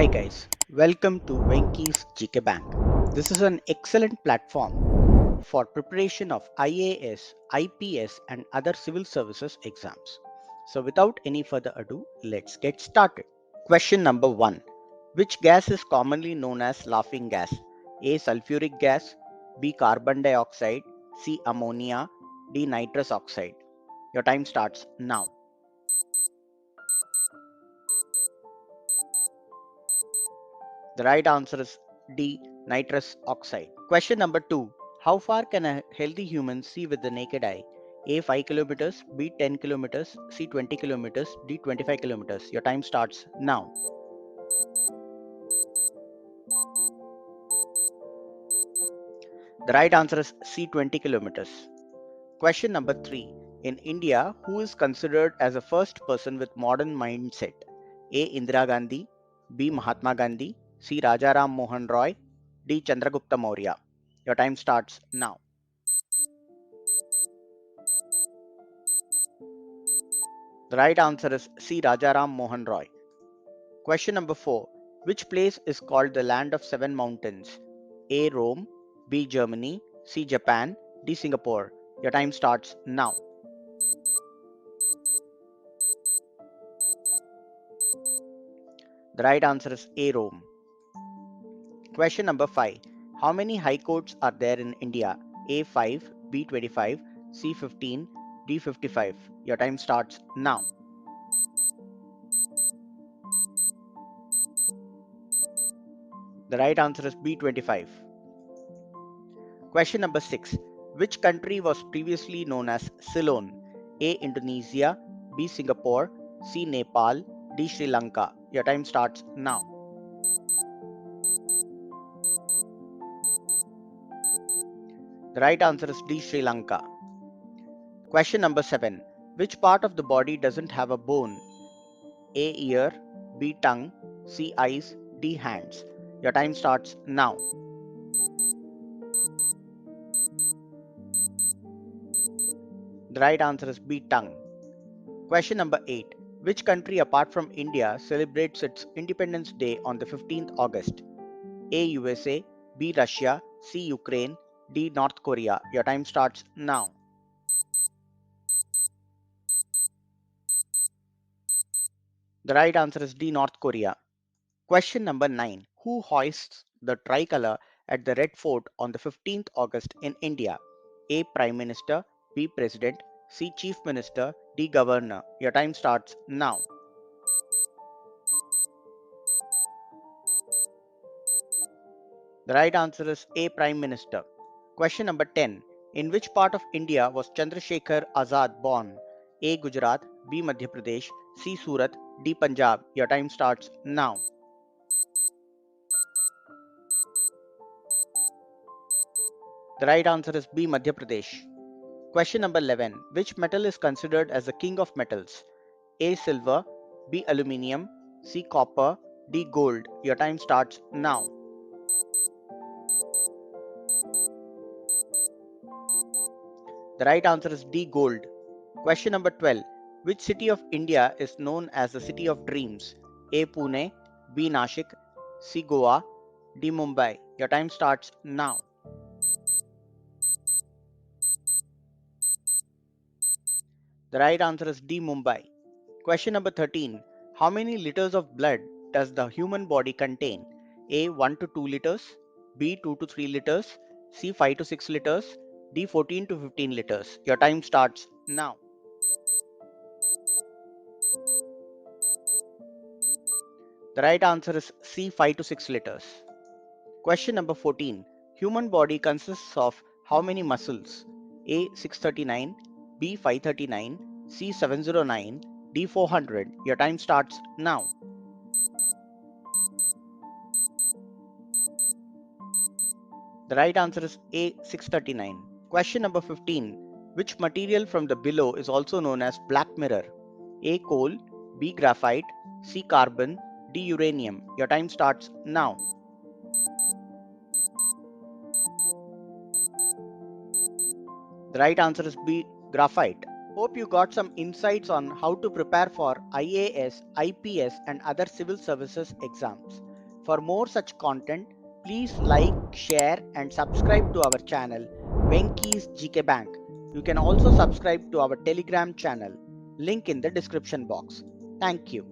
Hi guys, welcome to Venky's GK Bank. This is an excellent platform for preparation of IAS, IPS and other civil services exams. So without any further ado, let's get started. Question number 1. Which gas is commonly known as laughing gas? A. Sulfuric gas, B. Carbon dioxide, C. Ammonia, D. Nitrous oxide. Your time starts now. The right answer is D. Nitrous oxide. Question number 2. How far can a healthy human see with the naked eye? A. 5 kilometers, B. 10 kilometers, C. 20 kilometers, D. 25 kilometers. Your time starts now. The right answer is C. 20 kilometers. Question number 3. In India, who is considered as a first person with modern mindset? A. Indira Gandhi, B. Mahatma Gandhi, C. Rajaram Mohan Roy, D. Chandragupta Maurya. Your time starts now. The right answer is C. Rajaram Mohan Roy. Question number 4. Which place is called the land of seven mountains? A. Rome, B. Germany, C. Japan, D. Singapore. Your time starts now. The right answer is A. Rome. Question number 5. How many high courts are there in India? A. 5, B. 25, C. 15, D. 55. Your time starts now. The right answer is B. 25. Question number 6. Which country was previously known as Ceylon? A. Indonesia, B. Singapore, C. Nepal, D. Sri Lanka. Your time starts now. The right answer is D. Sri Lanka. Question number 7. Which part of the body doesn't have a bone? A. Ear, B. Tongue, C. Eyes, D. Hands. Your time starts now. The right answer is B. Tongue. Question number 8. Which country apart from India celebrates its Independence Day on the 15th August? A. USA, B. Russia, C. Ukraine, D. North Korea. Your time starts now. The right answer is D. North Korea. Question number 9. Who hoists the tricolour at the Red Fort on the 15th August in India? A. Prime Minister, B. President, C. Chief Minister, D. Governor. Your time starts now. The right answer is A. Prime Minister. Question number 10. In which part of India was Chandrasekhar Azad born? A. Gujarat, B. Madhya Pradesh, C. Surat, D. Punjab. Your time starts now. The right answer is B. Madhya Pradesh. Question number 11. Which metal is considered as the king of metals? A. Silver, B. Aluminium, C. Copper, D. Gold. Your time starts now. The right answer is D. Gold. Question number 12. Which city of India is known as the City of Dreams? A. Pune, B. Nashik, C. Goa, D. Mumbai. Your time starts now. The right answer is D. Mumbai. Question number 13. How many liters of blood does the human body contain? A. 1 to 2 liters, B. 2 to 3 liters, C. 5 to 6 liters, D. 14 to 15 liters. Your time starts now. The right answer is C. 5 to 6 liters. Question number 14. Human body consists of how many muscles? A. 639, B. 539, C. 709, D. 400. Your time starts now. The right answer is A. 639. Question number 15. Which material from the below is also known as black mirror? A. Coal, B. Graphite, C. Carbon, D. Uranium. Your time starts now. The right answer is B. Graphite. Hope you got some insights on how to prepare for IAS, IPS and other civil services exams. For more such content, please like, share, and subscribe to our channel, Venky's GK Bank. You can also subscribe to our Telegram channel, link in the description box. Thank you.